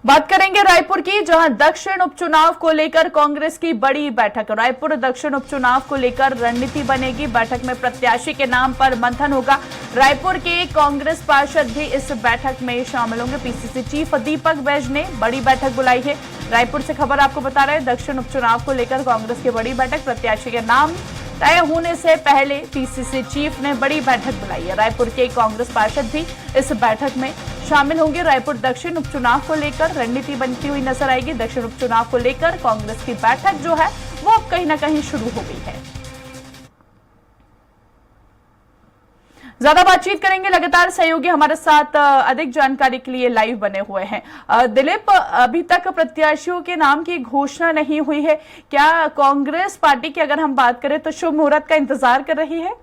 बात करेंगे रायपुर की, जहां दक्षिण उपचुनाव को लेकर कांग्रेस की बड़ी बैठक। रायपुर दक्षिण उपचुनाव को लेकर रणनीति बनेगी। बैठक में प्रत्याशी के नाम पर मंथन होगा। रायपुर के कांग्रेस पार्षद भी इस बैठक में शामिल होंगे। पीसीसी चीफ दीपक बैज ने बड़ी बैठक बुलाई है। रायपुर से खबर आपको बता रहे हैं, दक्षिण उपचुनाव को लेकर कांग्रेस की बड़ी बैठक। प्रत्याशी के नाम तय होने से पहले पीसीसी चीफ ने बड़ी बैठक बुलाई है। रायपुर के कांग्रेस पार्षद भी इस बैठक में शामिल होंगे। रायपुर दक्षिण उपचुनाव को लेकर रणनीति बनती हुई नजर आएगी। दक्षिण उपचुनाव को लेकर कांग्रेस की बैठक जो है वो अब कहीं ना कहीं शुरू हो गई है। ज्यादा बातचीत करेंगे, लगातार सहयोगी हमारे साथ अधिक जानकारी के लिए लाइव बने हुए हैं। दिलीप, अभी तक प्रत्याशियों के नाम की घोषणा नहीं हुई है। क्या कांग्रेस पार्टी की अगर हम बात करें तो शुभ मुहूर्त का इंतजार कर रही है?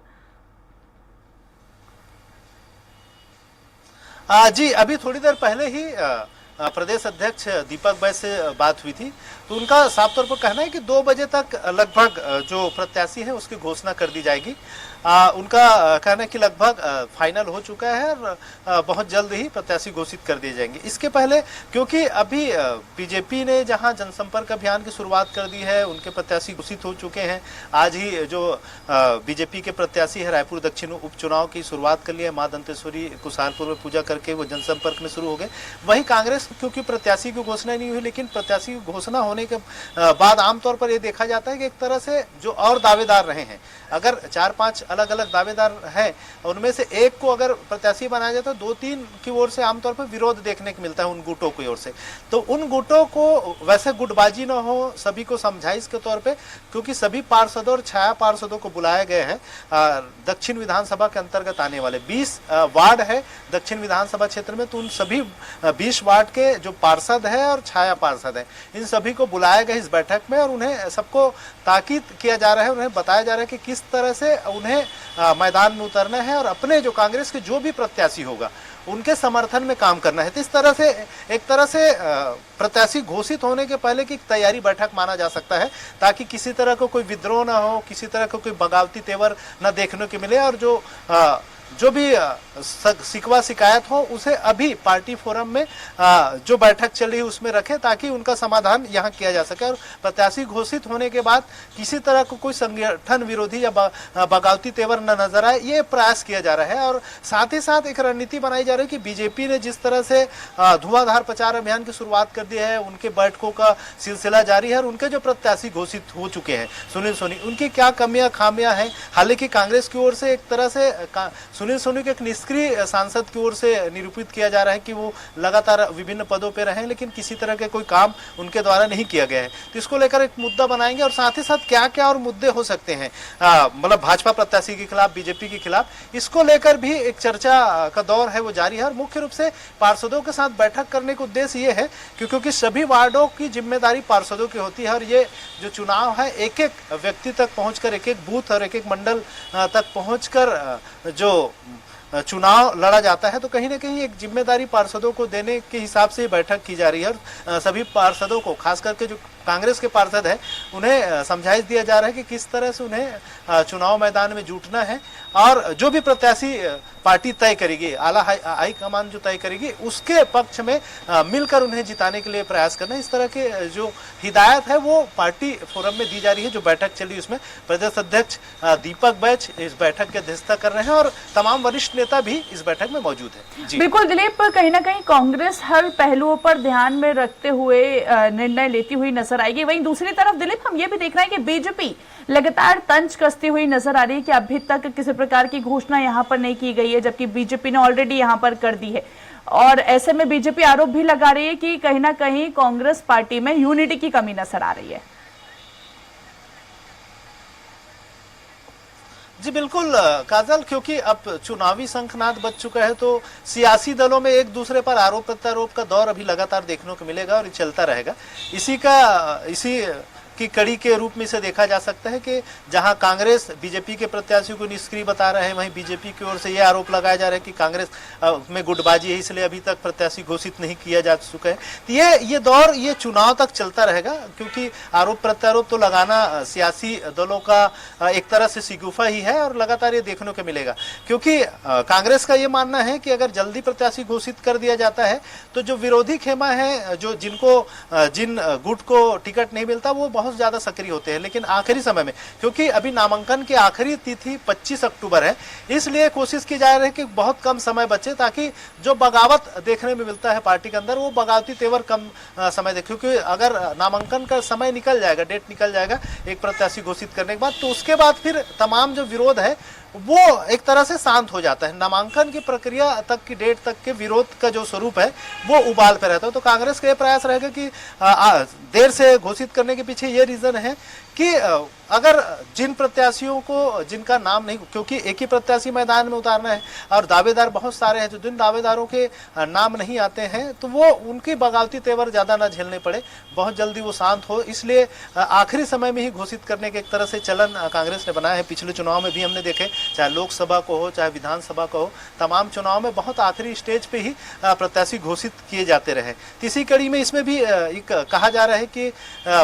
जी, अभी थोड़ी देर पहले ही प्रदेश अध्यक्ष दीपक बैज से बात हुई थी, तो उनका साफ तौर पर कहना है कि 2 बजे तक लगभग जो प्रत्याशी है उसकी घोषणा कर दी जाएगी। उनका कहना है कि लगभग फाइनल हो चुका है और बहुत जल्द ही प्रत्याशी घोषित कर दिए जाएंगे। इसके पहले क्योंकि अभी बीजेपी ने जहां जनसंपर्क अभियान की शुरुआत कर दी है, उनके प्रत्याशी घोषित हो चुके हैं। आज ही जो बीजेपी के प्रत्याशी है रायपुर दक्षिण उपचुनाव की शुरुआत कर लिया है। मां दंतेश्वरी कुशालपुर में पूजा करके वो जनसंपर्क में शुरू हो गए। वहीं कांग्रेस क्योंकि प्रत्याशी की घोषणा नहीं हुई, लेकिन प्रत्याशी की घोषणा होने के बाद आमतौर पर यह देखा जाता है कि एक तरह से जो और दावेदार रहे हैं, अगर 4-5 अलग अलग दावेदार हैं, उनमें से एक को अगर प्रत्याशी बनाया जाए तो 2-3 की ओर से आमतौर पर विरोध देखने को मिलता है उन गुटों की ओर से। तो उन गुटों को वैसे गुटबाजी ना हो, सभी को समझाइश के तौर पे, क्योंकि सभी पार्षदों और छाया पार्षदों को बुलाए गए हैं। दक्षिण विधानसभा के अंतर्गत आने वाले 20 वार्ड है दक्षिण विधानसभा क्षेत्र में, तो उन सभी 20 वार्ड के जो पार्षद है और छाया पार्षद है, इन सभी को बुलाया गया इस बैठक में और उन्हें सबको ताकीद किया जा रहा है, उन्हें बताया जा रहा है कि किस तरह से उन्हें मैदान में उतरना है और अपने जो कांग्रेस के जो भी प्रत्याशी होगा उनके समर्थन में काम करना है। तो इस तरह से एक तरह से प्रत्याशी घोषित होने के पहले की तैयारी बैठक माना जा सकता है, ताकि किसी तरह का कोई विद्रोह ना हो, किसी तरह का कोई बगावती तेवर न देखने को मिले और जो भी शिकवा शिकायत हो उसे अभी पार्टी फोरम में जो बैठक चल रही है उसमें रखें, ताकि उनका समाधान यहाँ किया जा सके। और प्रत्याशी घोषित होने के बाद किसी तरह को कोई संगठन विरोधी या बगावती तेवर न नजर आए, ये प्रयास किया जा रहा है। और साथ ही साथ एक रणनीति बनाई जा रही है कि बीजेपी ने जिस तरह से धुआंधार प्रचार अभियान की शुरुआत कर दी है, उनके बैठकों का सिलसिला जारी है और उनके जो प्रत्याशी घोषित हो चुके हैं सुनील सोनी, उनकी क्या कमियां खामियां हैं। हालांकि कांग्रेस की ओर से एक तरह से सुनील सोनी के एक निष्क्रिय सांसद की ओर से निरूपित किया जा रहा है कि वो लगातार विभिन्न पदों पर रहे, लेकिन किसी तरह के कोई काम उनके द्वारा नहीं किया गया है। तो इसको लेकर एक मुद्दा बनाएंगे और साथ ही साथ क्या क्या और मुद्दे हो सकते हैं, मतलब भाजपा प्रत्याशी के खिलाफ, बीजेपी के खिलाफ, इसको लेकर भी एक चर्चा का दौर है वो जारी है। और मुख्य रूप से पार्षदों के साथ बैठक करने का उद्देश्य ये है क्योंकि सभी वार्डों की जिम्मेदारी पार्षदों की होती है और ये जो चुनाव है एक एक व्यक्ति तक पहुंचकर, एक एक बूथ और एक एक मंडल तक पहुंचकर जो चुनाव लड़ा जाता है, तो कहीं ना कहीं एक जिम्मेदारी पार्षदों को देने के हिसाब से बैठक की जा रही है। और सभी पार्षदों को, खास करके जो कांग्रेस के पार्षद है, उन्हें समझाइश दिया जा रहा है कि किस तरह से उन्हें चुनाव मैदान में जुटना है और जो भी प्रत्याशी पार्टी तय करेगी, आला हाई कमान जो तय करेगी, उसके पक्ष में मिलकर उन्हें जिताने के लिए प्रयास करना। इस तरह के जो हिदायत है वो पार्टी फोरम में दी जा रही है। जो बैठक चली उसमें प्रदेश अध्यक्ष दीपक बैज इस बैठक की अध्यक्षता कर रहे हैं और तमाम वरिष्ठ नेता भी इस बैठक में मौजूद है। बिल्कुल दिलीप, कहीं ना कहीं कांग्रेस हर पहलुओं पर ध्यान में रखते हुए निर्णय लेती हुई नजर आएगी। वहीं दूसरी तरफ दिलीप, हम ये भी देख रहे हैं कि बीजेपी लगातार तंज कसती हुई नजर आ रही है कि अभी तक किसी प्रकार की घोषणा यहां पर नहीं की गई है, जबकि बीजेपी ने ऑलरेडी यहां पर कर दी है। और ऐसे में बीजेपी आरोप भी लगा रही है कि कहीं ना कहीं कांग्रेस पार्टी में यूनिटी की कमी नजर आ रही है। जी बिल्कुल काजल, क्योंकि अब चुनावी शंखनाद बज चुका है तो सियासी दलों में एक दूसरे पर आरोप प्रत्यारोप का दौर अभी लगातार देखने को मिलेगा और ये चलता रहेगा। इसी की कड़ी के रूप में इसे देखा जा सकता है कि जहां कांग्रेस बीजेपी के प्रत्याशियों को निष्क्रिय बता रहे हैं, वहीं बीजेपी की ओर से यह आरोप लगाया जा रहा है कि कांग्रेस में गुटबाजी है, इसलिए अभी तक प्रत्याशी घोषित नहीं किया जा चुका है। तो ये दौर ये चुनाव तक चलता रहेगा, क्योंकि आरोप प्रत्यारोप तो लगाना सियासी दलों का एक तरह से शिगुफा ही है और लगातार ये देखने को मिलेगा। क्योंकि कांग्रेस का ये मानना है कि अगर जल्दी प्रत्याशी घोषित कर दिया जाता है तो जो विरोधी खेमा है, जो जिन गुट को टिकट नहीं मिलता, वो बहुत ज्यादा सक्रिय होते हैं। लेकिन आखिरी समय में, क्योंकि अभी नामांकन की आखिरी तिथि 25 अक्टूबर है, इसलिए कोशिश की जा रही है कि बहुत कम समय बचे, ताकि जो बगावत देखने में मिलता है पार्टी के अंदर, वो बगावती तेवर कम समय दे। क्योंकि अगर नामांकन का समय निकल जाएगा, डेट निकल जाएगा एक प्रत्याशी घोषित करने के बाद, तो उसके बाद फिर तमाम जो विरोध है वो एक तरह से शांत हो जाता है। नामांकन की प्रक्रिया तक की डेट तक के विरोध का जो स्वरूप है वो उबाल पे रहता है। तो कांग्रेस का ये प्रयास रहेगा कि देर से घोषित करने के पीछे ये रीजन है कि अगर जिन प्रत्याशियों को जिनका नाम नहीं, क्योंकि एक ही प्रत्याशी मैदान में उतारना है और दावेदार बहुत सारे हैं, जो जिन दावेदारों के नाम नहीं आते हैं तो वो उनकी बगावती तेवर ज्यादा ना झेलने पड़े, बहुत जल्दी वो शांत हो, इसलिए आखिरी समय में ही घोषित करने के एक तरह से चलन कांग्रेस ने बनाया है। पिछले चुनाव में भी हमने देखे, चाहे लोकसभा को हो चाहे विधानसभा को हो, तमाम चुनाव में बहुत आखिरी स्टेज पे ही प्रत्याशी घोषित किए जाते रहे। इसी कड़ी में इसमें भी एक कहा जा रहा है कि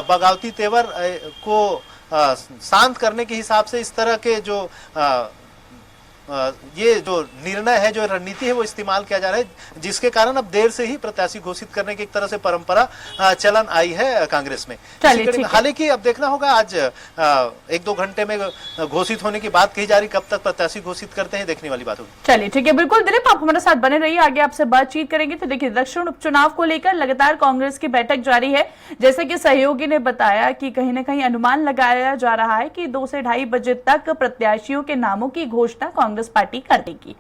बगावती तेवर को शांत करने के हिसाब से इस तरह के जो ये जो निर्णय है, जो रणनीति है, वो इस्तेमाल किया जा रहा है, जिसके कारण अब देर से ही प्रत्याशी घोषित करने की एक तरह से परंपरा चलन आई है कांग्रेस में। हालांकि अब देखना होगा, आज 1-2 घंटे में घोषित होने की बात कही जा रही, कब तक प्रत्याशी घोषित करते हैं देखने वाली बात होगी। चलिए ठीक है, बिल्कुल दिलीप, आप हमारे साथ बने रहिए, आगे आपसे बातचीत करेंगे। तो देखिए, दक्षिण उपचुनाव को लेकर लगातार कांग्रेस की बैठक जारी है। जैसे कि सहयोगी ने बताया कि कहीं ना कहीं अनुमान लगाया जा रहा है कि 2 से ढाई बजे तक प्रत्याशियों के नामों की घोषणा कांग्रेस पार्टी कर देगी।